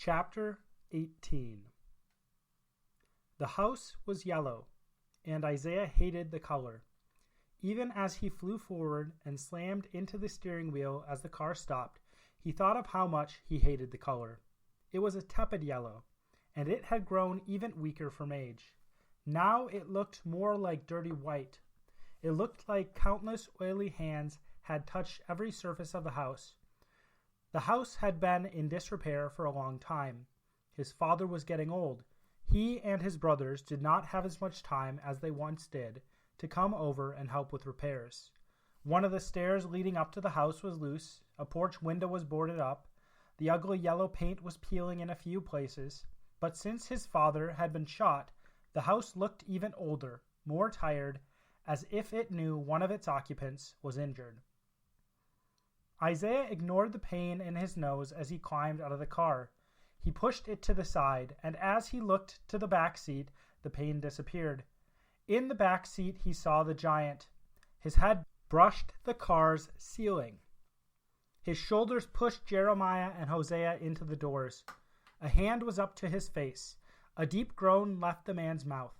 Chapter 18. The house was yellow, and Isaiah hated the color. Even as he flew forward and slammed into the steering wheel as the car stopped, he thought of how much he hated the color. It was a tepid yellow, and it had grown even weaker from age. Now it looked more like dirty white. It looked like countless oily hands had touched every surface of the house. The house had been in disrepair for a long time. His father was getting old. He and his brothers did not have as much time as they once did to come over and help with repairs. One of the stairs leading up to the house was loose. A porch window was boarded up. The ugly yellow paint was peeling in a few places. But since his father had been shot, the house looked even older, more tired, as if it knew one of its occupants was injured. Isaiah ignored the pain in his nose as he climbed out of the car. He pushed it to the side, and as he looked to the back seat, the pain disappeared. In the back seat, he saw the giant. His head brushed the car's ceiling. His shoulders pushed Jeremiah and Hosea into the doors. A hand was up to his face. A deep groan left the man's mouth.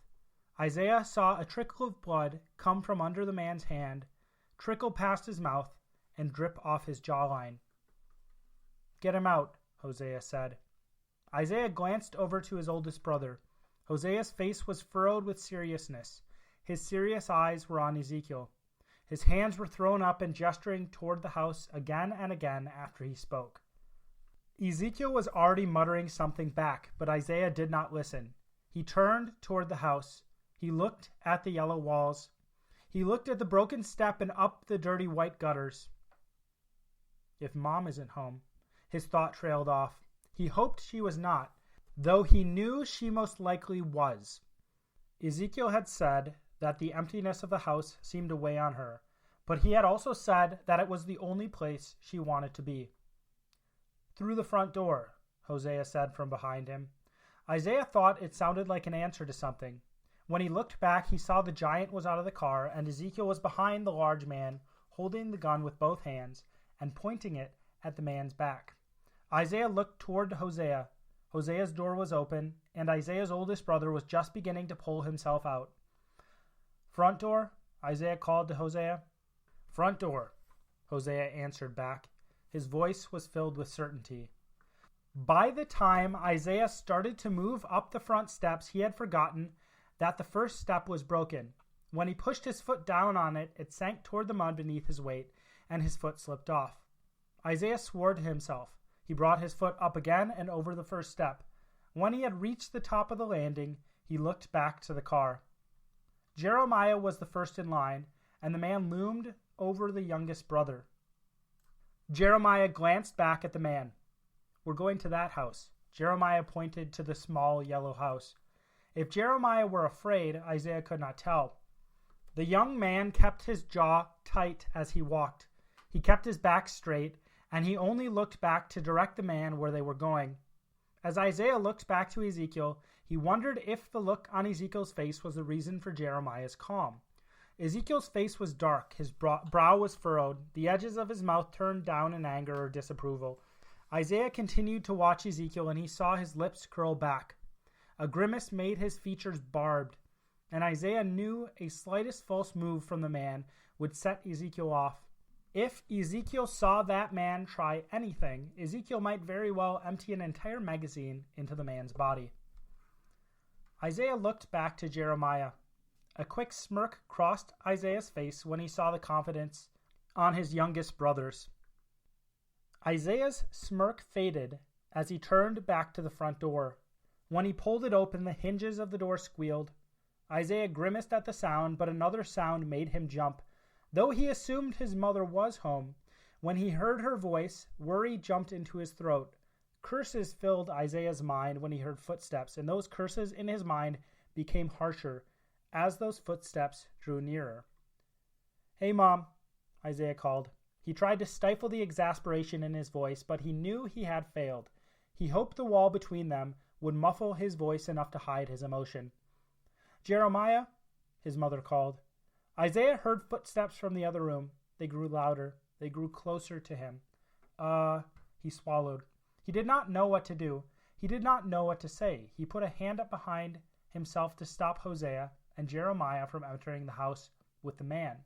Isaiah saw a trickle of blood come from under the man's hand, trickle past his mouth, and drip off his jawline. "Get him out," Hosea said. Isaiah glanced over to his oldest brother. Hosea's face was furrowed with seriousness. His serious eyes were on Ezekiel. His hands were thrown up and gesturing toward the house again and again after he spoke. Ezekiel was already muttering something back, but Isaiah did not listen. He turned toward the house. He looked at the yellow walls. He looked at the broken step and up the dirty white gutters. If Mom isn't home, his thought trailed off. He hoped she was not, though he knew she most likely was. Ezekiel had said that the emptiness of the house seemed to weigh on her, but he had also said that it was the only place she wanted to be. "Through the front door," Hosea said from behind him. Isaiah thought it sounded like an answer to something. When he looked back, he saw the giant was out of the car, and Ezekiel was behind the large man, holding the gun with both hands and pointing it at the man's back. Isaiah looked toward Hosea. Hosea's door was open, and Isaiah's oldest brother was just beginning to pull himself out. "Front door?" Isaiah called to Hosea. "Front door," Hosea answered back. His voice was filled with certainty. By the time Isaiah started to move up the front steps, he had forgotten that the first step was broken. When he pushed his foot down on it, it sank toward the mud beneath his weight, and his foot slipped off. Isaiah swore to himself. He brought his foot up again and over the first step. When he had reached the top of the landing, he looked back to the car. Jeremiah was the first in line, and the man loomed over the youngest brother. Jeremiah glanced back at the man. "We're going to that house." Jeremiah pointed to the small yellow house. If Jeremiah were afraid, Isaiah could not tell. The young man kept his jaw tight as he walked. He kept his back straight, and he only looked back to direct the man where they were going. As Isaiah looked back to Ezekiel, he wondered if the look on Ezekiel's face was the reason for Jeremiah's calm. Ezekiel's face was dark, his brow was furrowed, the edges of his mouth turned down in anger or disapproval. Isaiah continued to watch Ezekiel, and he saw his lips curl back. A grimace made his features barbed, and Isaiah knew a slightest false move from the man would set Ezekiel off. If Ezekiel saw that man try anything, Ezekiel might very well empty an entire magazine into the man's body. Isaiah looked back to Jeremiah. A quick smirk crossed Isaiah's face when he saw the confidence on his youngest brothers. Isaiah's smirk faded as he turned back to the front door. When he pulled it open, the hinges of the door squealed. Isaiah grimaced at the sound, but another sound made him jump. Though he assumed his mother was home, when he heard her voice, worry jumped into his throat. Curses filled Isaiah's mind when he heard footsteps, and those curses in his mind became harsher as those footsteps drew nearer. "Hey, Mom," Isaiah called. He tried to stifle the exasperation in his voice, but he knew he had failed. He hoped the wall between them would muffle his voice enough to hide his emotion. "Jeremiah," his mother called. Isaiah heard footsteps from the other room. They grew louder. They grew closer to him. He swallowed. He did not know what to do. He did not know what to say. He put a hand up behind himself to stop Hosea and Jeremiah from entering the house with the man,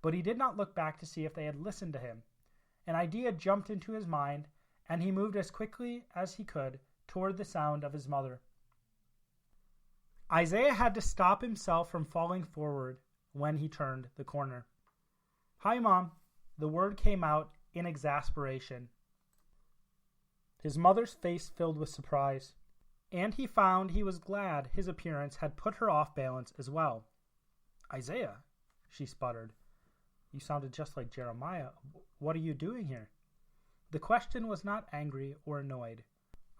but he did not look back to see if they had listened to him. An idea jumped into his mind, and he moved as quickly as he could toward the sound of his mother. Isaiah had to stop himself from falling forward when he turned the corner. "Hi, Mom." The word came out in exasperation. His mother's face filled with surprise, and he found he was glad his appearance had put her off balance as well. "Isaiah," she sputtered. "You sounded just like Jeremiah. What are you doing here?" The question was not angry or annoyed.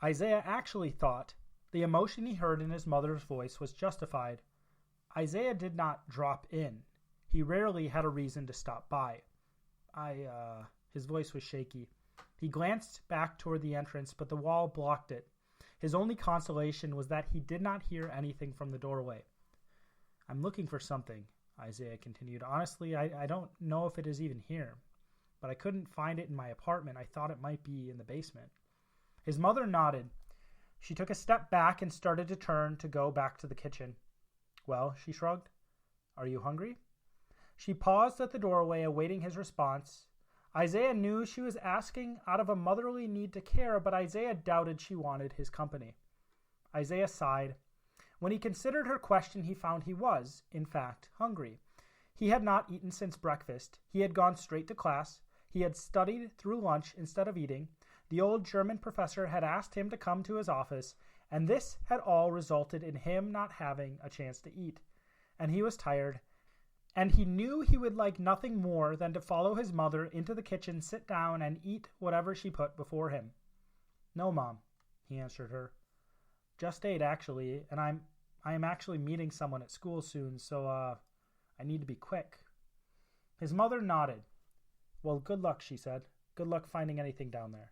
Isaiah actually thought the emotion he heard in his mother's voice was justified. Isaiah did not drop in. He rarely had a reason to stop by. His voice was shaky. He glanced back toward the entrance, but the wall blocked it. His only consolation was that he did not hear anything from the doorway. "I'm looking for something," Isaiah continued. "Honestly, I don't know if it is even here, but I couldn't find it in my apartment. I thought it might be in the basement." His mother nodded. She took a step back and started to turn to go back to the kitchen. "Well," she shrugged, "are you hungry?" She paused at the doorway, awaiting his response. Isaiah knew she was asking out of a motherly need to care, but Isaiah doubted she wanted his company. Isaiah sighed. When he considered her question, he found he was, in fact, hungry. He had not eaten since breakfast. He had gone straight to class. He had studied through lunch instead of eating. The old German professor had asked him to come to his office, and this had all resulted in him not having a chance to eat. And he was tired, and he knew he would like nothing more than to follow his mother into the kitchen, sit down, and eat whatever she put before him. "No, Mom," he answered her. "Just ate, actually, and I am actually meeting someone at school soon, so I need to be quick." His mother nodded. "Well, good luck," she said. "Good luck finding anything down there."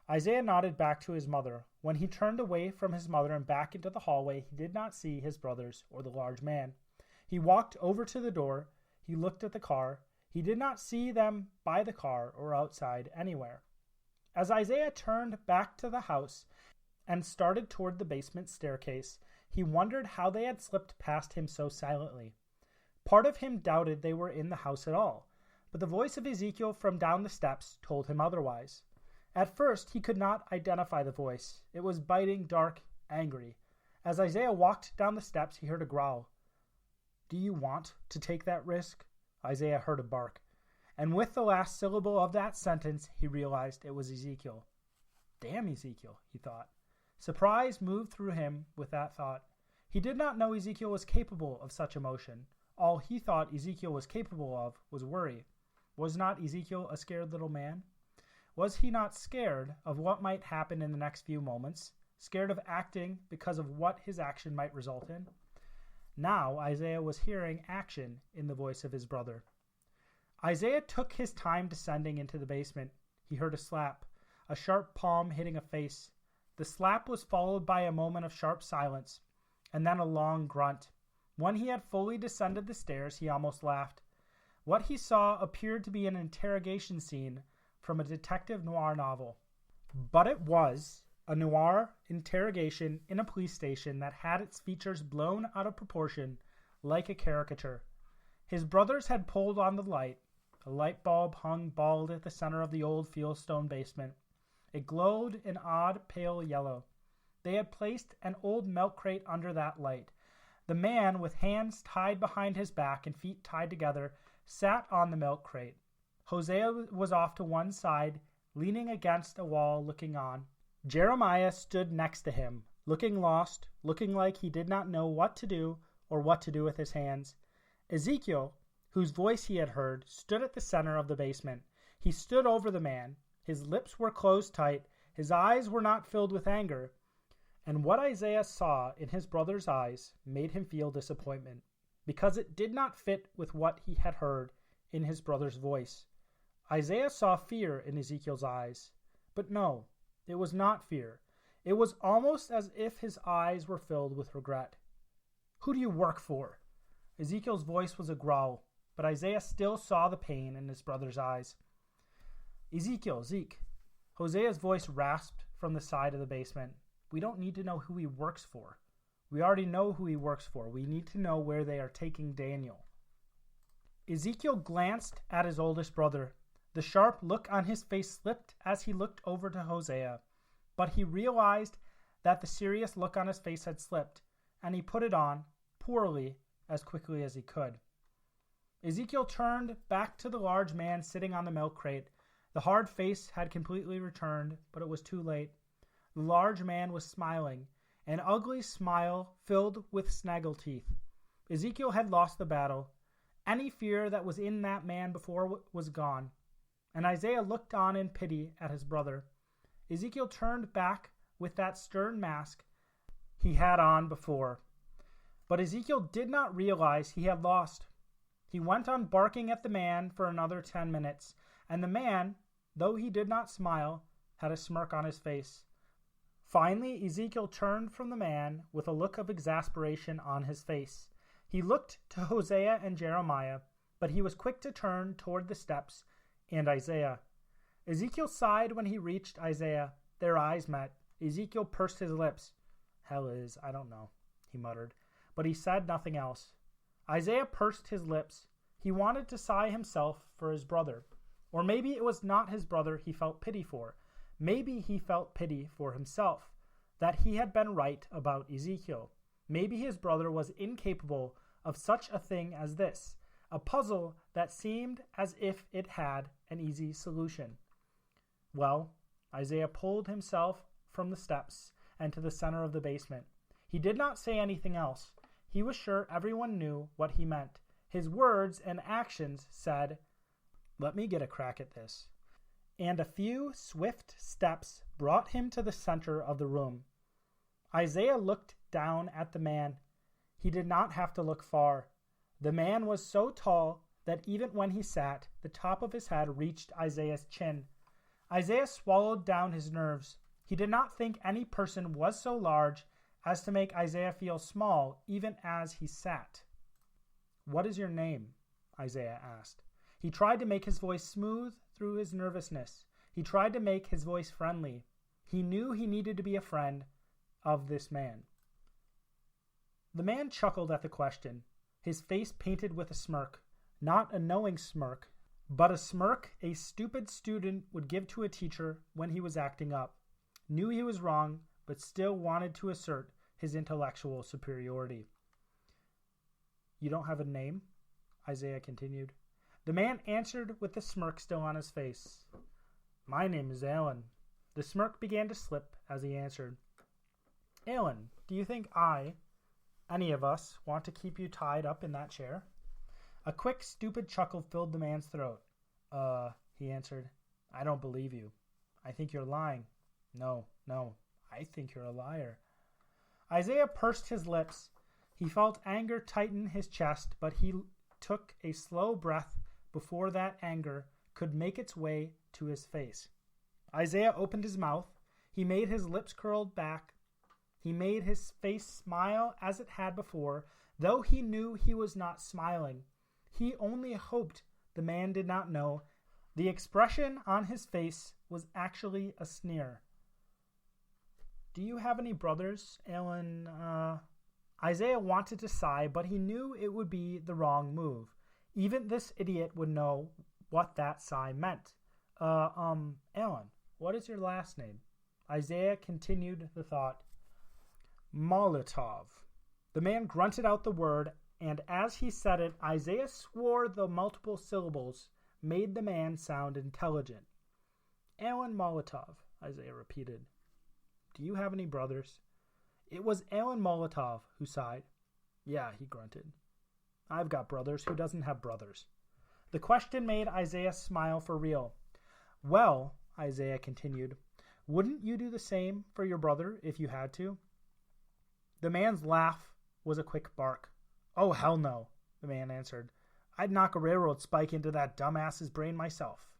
Isaiah nodded back to his mother. When he turned away from his mother and back into the hallway, he did not see his brothers or the large man. He walked over to the door. He looked at the car. He did not see them by the car or outside anywhere. As Isaiah turned back to the house and started toward the basement staircase, he wondered how they had slipped past him so silently. Part of him doubted they were in the house at all, but the voice of Ezekiel from down the steps told him otherwise. At first, he could not identify the voice. It was biting, dark, angry. As Isaiah walked down the steps, he heard a growl. "Do you want to take that risk?" Isaiah heard a bark. And with the last syllable of that sentence, he realized it was Ezekiel. "Damn Ezekiel," he thought. Surprise moved through him with that thought. He did not know Ezekiel was capable of such emotion. All he thought Ezekiel was capable of was worry. Was not Ezekiel a scared little man? Was he not scared of what might happen in the next few moments? Scared of acting because of what his action might result in? Now Isaiah was hearing action in the voice of his brother. Isaiah took his time descending into the basement. He heard a slap, a sharp palm hitting a face. The slap was followed by a moment of sharp silence, and then a long grunt. When he had fully descended the stairs, he almost laughed. What he saw appeared to be an interrogation scene from a detective noir novel. But it was a noir interrogation in a police station that had its features blown out of proportion like a caricature. His brothers had pulled on the light. A light bulb hung bald at the center of the old fieldstone basement. It glowed an odd pale yellow. They had placed an old milk crate under that light. The man, with hands tied behind his back and feet tied together, sat on the milk crate. Hosea was off to one side, leaning against a wall, looking on. Jeremiah stood next to him, looking lost, looking like he did not know what to do or what to do with his hands. Ezekiel, whose voice he had heard, stood at the center of the basement. He stood over the man. His lips were closed tight. His eyes were not filled with anger. And what Isaiah saw in his brother's eyes made him feel disappointment, because it did not fit with what he had heard in his brother's voice. Isaiah saw fear in Ezekiel's eyes, but no, it was not fear. It was almost as if his eyes were filled with regret. "Who do you work for?" Ezekiel's voice was a growl, but Isaiah still saw the pain in his brother's eyes. "Ezekiel, Zeke." Hosea's voice rasped from the side of the basement. We don't need to know who he works for. We already know who he works for. We need to know where they are taking Daniel. Ezekiel glanced at his oldest brother. The sharp look on his face slipped as he looked over to Hosea, but he realized that the serious look on his face had slipped, and he put it on, poorly, as quickly as he could. Ezekiel turned back to the large man sitting on the milk crate. The hard face had completely returned, but it was too late. The large man was smiling, an ugly smile filled with snaggle teeth. Ezekiel had lost the battle. Any fear that was in that man before was gone, and Isaiah looked on in pity at his brother. Ezekiel turned back with that stern mask he had on before, but Ezekiel did not realize he had lost. He went on barking at the man for another 10 minutes, and the man, though he did not smile, had a smirk on his face. Finally, Ezekiel turned from the man with a look of exasperation on his face. He looked to Hosea and Jeremiah, but he was quick to turn toward the steps and Isaiah. Ezekiel sighed when he reached Isaiah. Their eyes met. Ezekiel pursed his lips. "Hell is, I don't know," he muttered, but he said nothing else. Isaiah pursed his lips. He wanted to sigh himself for his brother. Or maybe it was not his brother he felt pity for. Maybe he felt pity for himself, that he had been right about Ezekiel. Maybe his brother was incapable of such a thing as this, a puzzle that seemed as if it had an easy solution. Well, Isaiah pulled himself from the steps and to the center of the basement. He did not say anything else. He was sure everyone knew what he meant. His words and actions said, "Let me get a crack at this." And a few swift steps brought him to the center of the room. Isaiah looked down at the man. He did not have to look far. The man was so tall that even when he sat, the top of his head reached Isaiah's chin. Isaiah swallowed down his nerves. He did not think any person was so large as to make Isaiah feel small even as he sat. "What is your name?" Isaiah asked. He tried to make his voice smooth through his nervousness. He tried to make his voice friendly. He knew he needed to be a friend of this man. The man chuckled at the question, his face painted with a smirk, not a knowing smirk, but a smirk a stupid student would give to a teacher when he was acting up, knew he was wrong, but still wanted to assert his intellectual superiority. "You don't have a name?" Isaiah continued. The man answered with the smirk still on his face. "My name is Alan." The smirk began to slip as he answered. "Alan, do you think any of us, want to keep you tied up in that chair?" A quick, stupid chuckle filled the man's throat. He answered. "I don't believe you. I think you're lying." No, I think you're a liar." Isaiah pursed his lips. He felt anger tighten his chest, but he took a slow breath before that anger could make its way to his face. Isaiah opened his mouth. He made his lips curl back. He made his face smile as it had before, though he knew he was not smiling. He only hoped the man did not know. The expression on his face was actually a sneer. "Do you have any brothers, Alan?" Isaiah wanted to sigh, but he knew it would be the wrong move. Even this idiot would know what that sigh meant. Alan, what is your last name?" Isaiah continued the thought. "Molotov." The man grunted out the word, and as he said it, Isaiah swore the multiple syllables made the man sound intelligent. "Alan Molotov," Isaiah repeated. "Do you have any brothers?" It was Alan Molotov who sighed. "Yeah," he grunted. "I've got brothers. Who doesn't have brothers?" The question made Isaiah smile for real. "Well," Isaiah continued, "wouldn't you do the same for your brother if you had to?" The man's laugh was a quick bark. "Oh, hell no," the man answered. "I'd knock a railroad spike into that dumbass's brain myself."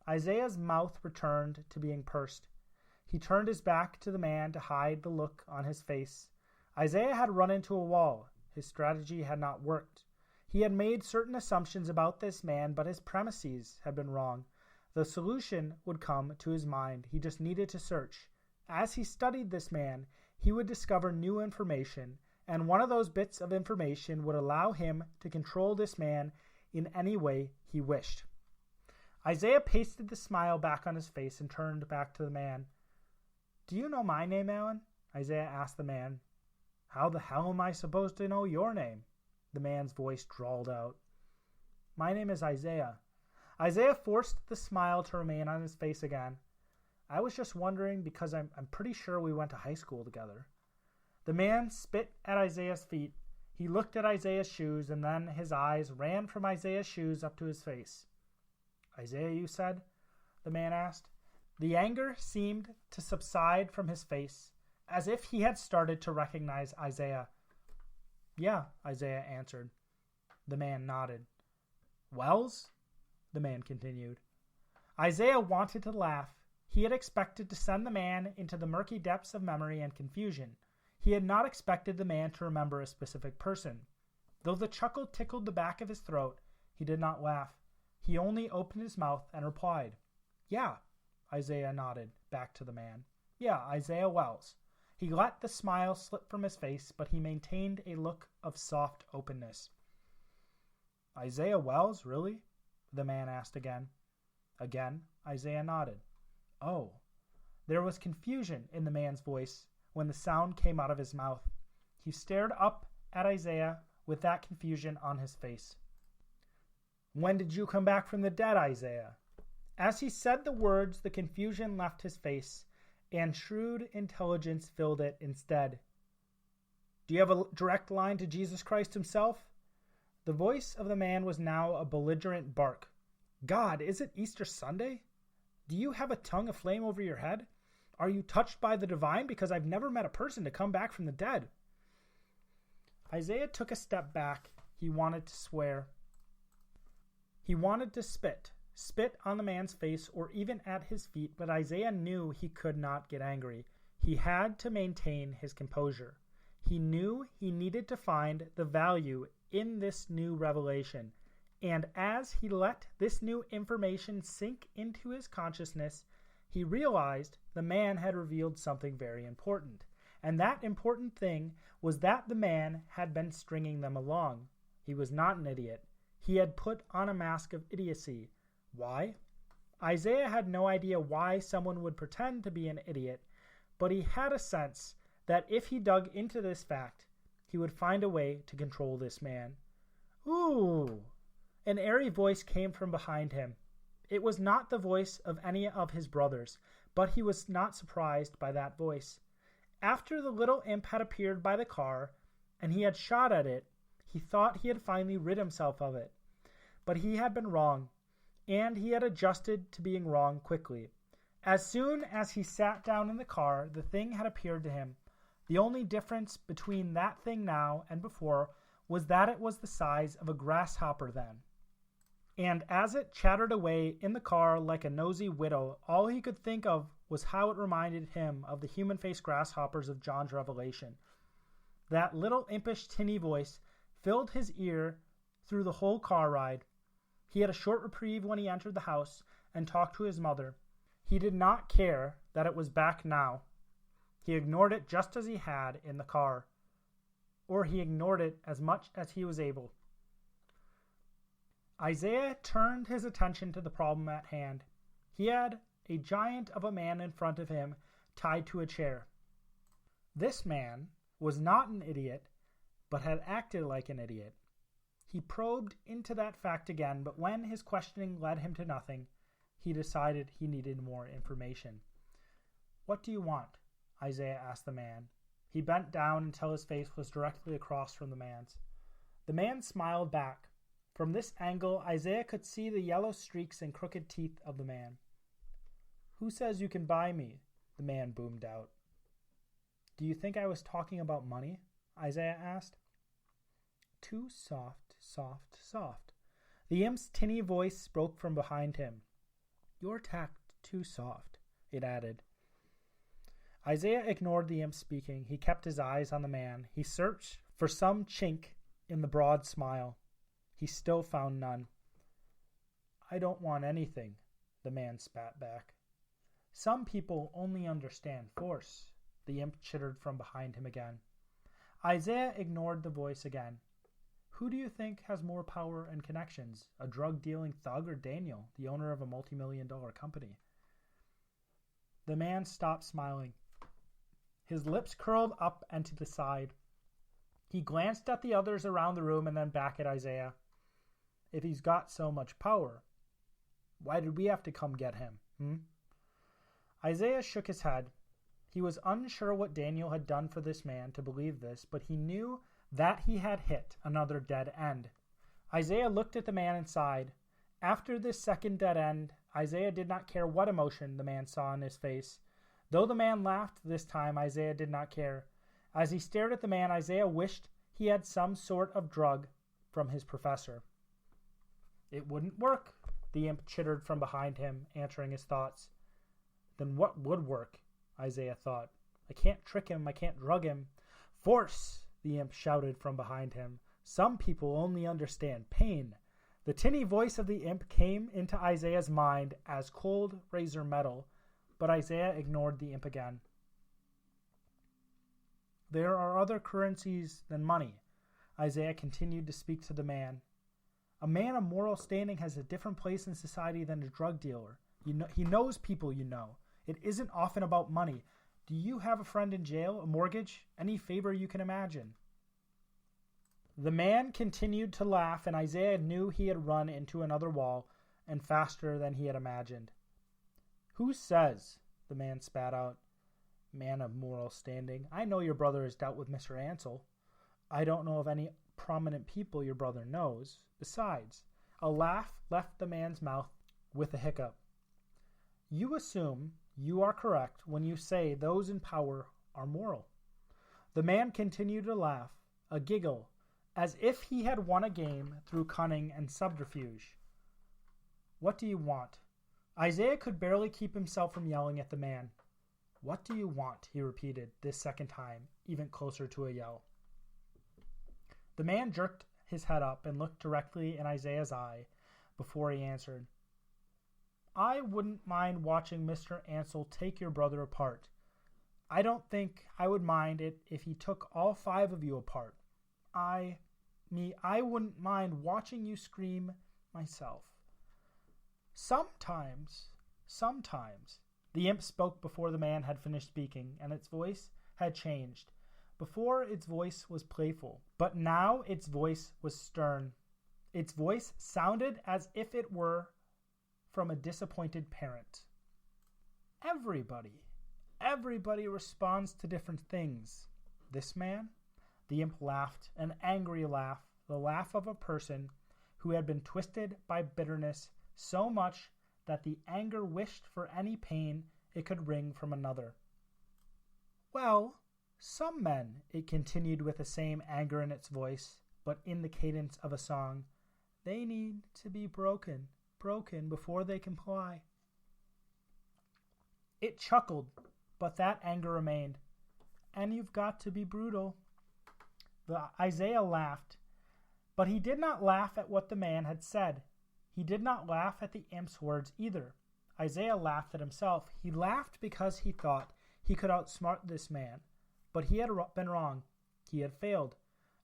Isaiah's mouth returned to being pursed. He turned his back to the man to hide the look on his face. Isaiah had run into a wall. His strategy had not worked. He had made certain assumptions about this man, but his premises had been wrong. The solution would come to his mind. He just needed to search, As he studied this man, he would discover new information, and one of those bits of information would allow him to control this man in any way he wished. Isaiah pasted the smile back on his face and turned back to the man. "Do you know my name, Alan?" Isaiah asked the man. "How the hell am I supposed to know your name?" the man's voice drawled out. "My name is Isaiah." Isaiah forced the smile to remain on his face again. "I was just wondering because I'm pretty sure we went to high school together." The man spit at Isaiah's feet. He looked at Isaiah's shoes, and then his eyes ran from Isaiah's shoes up to his face. "Isaiah, you said?" the man asked. The anger seemed to subside from his face, as if he had started to recognize Isaiah. "Yeah," Isaiah answered. The man nodded. "Wells?" the man continued. Isaiah wanted to laugh. He had expected to send the man into the murky depths of memory and confusion. He had not expected the man to remember a specific person. Though the chuckle tickled the back of his throat, he did not laugh. He only opened his mouth and replied. "Yeah," Isaiah nodded back to the man. "Yeah, Isaiah Wells." He let the smile slip from his face, but he maintained a look of soft openness. "Isaiah Wells, really?" the man asked again. Again, Isaiah nodded. "Oh." There was confusion in the man's voice when the sound came out of his mouth. He stared up at Isaiah with that confusion on his face. "When did you come back from the dead, Isaiah?" As he said the words, the confusion left his face, and shrewd intelligence filled it instead. "Do you have a direct line to Jesus Christ himself?" The voice of the man was now a belligerent bark. "God, is it Easter Sunday? Do you have a tongue aflame over your head? Are you touched by the divine? Because I've never met a person to come back from the dead." Isaiah took a step back. He wanted to swear. He wanted to spit on the man's face or even at his feet, but Isaiah knew he could not get angry. He had to maintain his composure. He knew he needed to find the value in this new revelation, and as he let this new information sink into his consciousness, he realized the man had revealed something very important, and that important thing was that the man had been stringing them along. He was not an idiot. He had put on a mask of idiocy. Why? Isaiah had no idea why someone would pretend to be an idiot, but he had a sense that if he dug into this fact, he would find a way to control this man. "Ooh!" An airy voice came from behind him. It was not the voice of any of his brothers, but he was not surprised by that voice. After the little imp had appeared by the car, and he had shot at it, he thought he had finally rid himself of it. But he had been wrong, and he had adjusted to being wrong quickly. As soon as he sat down in the car, the thing had appeared to him. The only difference between that thing now and before was that it was the size of a grasshopper then. And as it chattered away in the car like a nosy widow, all he could think of was how it reminded him of the human-faced grasshoppers of John's Revelation. That little impish tinny voice filled his ear through the whole car ride. He had a short reprieve when he entered the house and talked to his mother. He did not care that it was back now. He ignored it just as he had in the car, or he ignored it as much as he was able. Isaiah turned his attention to the problem at hand. He had a giant of a man in front of him tied to a chair. This man was not an idiot, but had acted like an idiot. He probed into that fact again, but when his questioning led him to nothing, he decided he needed more information. "What do you want?" Isaiah asked the man. He bent down until his face was directly across from the man's. The man smiled back. From this angle, Isaiah could see the yellow streaks and crooked teeth of the man. "Who says you can buy me?" the man boomed out. "Do you think I was talking about money?" Isaiah asked. "Too soft, soft, soft." The imp's tinny voice spoke from behind him. "Your tact too soft," it added. Isaiah ignored the imp speaking. He kept his eyes on the man. He searched for some chink in the broad smile. He still found none. "I don't want anything," the man spat back. Some people only understand force, the imp chittered from behind him again. Isaiah ignored the voice again. Who do you think has more power and connections, a drug-dealing thug or Daniel, the owner of a multi-million-dollar company? The man stopped smiling. His lips curled up and to the side. He glanced at the others around the room and then back at Isaiah. If he's got so much power, why did we have to come get him? Isaiah shook his head. He was unsure what Daniel had done for this man to believe this, but he knew that he had hit another dead end. Isaiah looked at the man and sighed. After this second dead end, Isaiah did not care what emotion the man saw in his face. Though the man laughed this time, Isaiah did not care. As he stared at the man, Isaiah wished he had some sort of drug from his professor. It wouldn't work, the imp chittered from behind him, answering his thoughts. Then what would work? Isaiah thought. I can't trick him, I can't drug him. Force, the imp shouted from behind him. Some people only understand pain. The tinny voice of the imp came into Isaiah's mind as cold razor metal, but Isaiah ignored the imp again. There are other currencies than money. Isaiah continued to speak to the man. A man of moral standing has a different place in society than a drug dealer. He knows people you know. It isn't often about money. Do you have a friend in jail, a mortgage, any favor you can imagine? The man continued to laugh, and Isaiah knew he had run into another wall, and faster than he had imagined. Who says? The man spat out. Man of moral standing. I know your brother has dealt with Mr. Ansel. I don't know of any prominent people your brother knows. Besides, a laugh left the man's mouth with a hiccup. You assume you are correct when you say those in power are moral. The man continued to laugh, a giggle, as if he had won a game through cunning and subterfuge. What do you want? Isaiah could barely keep himself from yelling at the man. What do you want? He repeated, this second time, even closer to a yell. The man jerked his head up and looked directly in Isaiah's eye before he answered. I wouldn't mind watching Mr. Ansel take your brother apart. I don't think I would mind it if he took all 5 of you apart. I wouldn't mind watching you scream myself. Sometimes. The imp spoke before the man had finished speaking, and its voice had changed. Before, its voice was playful, but now its voice was stern. Its voice sounded as if it were from a disappointed parent. Everybody responds to different things. This man? The imp laughed, an angry laugh, the laugh of a person who had been twisted by bitterness so much that the anger wished for any pain it could wring from another. Well, some men, it continued with the same anger in its voice, but in the cadence of a song, they need to be broken before they comply. It chuckled, but that anger remained. And you've got to be brutal. Isaiah laughed, but he did not laugh at what the man had said. He did not laugh at the imp's words either. Isaiah laughed at himself. He laughed because he thought he could outsmart this man, but he had been wrong. He had failed.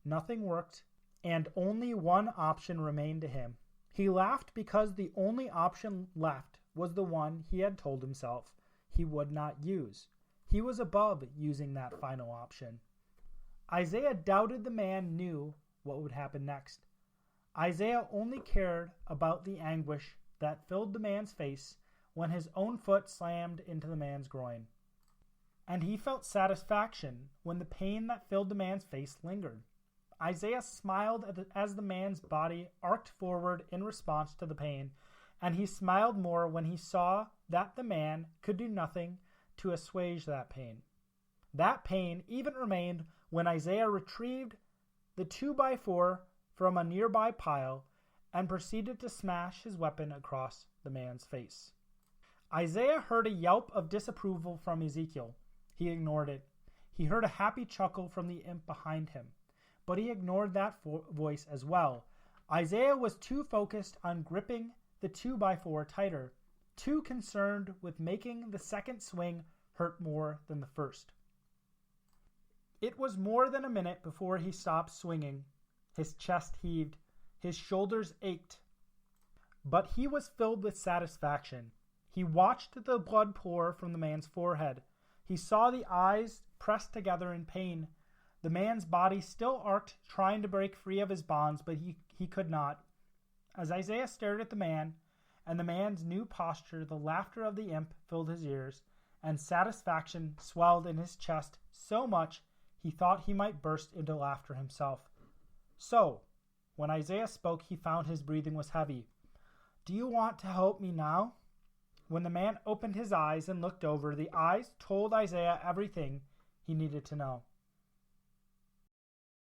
Nothing worked, and only one option remained to him. He laughed because the only option left was the one he had told himself he would not use. He was above using that final option. Isaiah doubted the man knew what would happen next. Isaiah only cared about the anguish that filled the man's face when his own foot slammed into the man's groin. And he felt satisfaction when the pain that filled the man's face lingered. Isaiah smiled as the man's body arced forward in response to the pain, and he smiled more when he saw that the man could do nothing to assuage that pain. That pain even remained when Isaiah retrieved the 2x4 from a nearby pile and proceeded to smash his weapon across the man's face. Isaiah heard a yelp of disapproval from Ezekiel. He ignored it. He heard a happy chuckle from the imp behind him, but he ignored that voice as well. Isaiah was too focused on gripping the 2x4 tighter. too concerned with making the second swing hurt more than the first. It was more than a minute before he stopped swinging. His chest heaved. His shoulders ached. But he was filled with satisfaction. He watched the blood pour from the man's forehead. He saw the eyes pressed together in pain. The man's body still arced, trying to break free of his bonds, but he could not. As Isaiah stared at the man and the man's new posture, the laughter of the imp filled his ears, and satisfaction swelled in his chest so much he thought he might burst into laughter himself. So, when Isaiah spoke, he found his breathing was heavy. "Do you want to help me now?" When the man opened his eyes and looked over, the eyes told Isaiah everything he needed to know.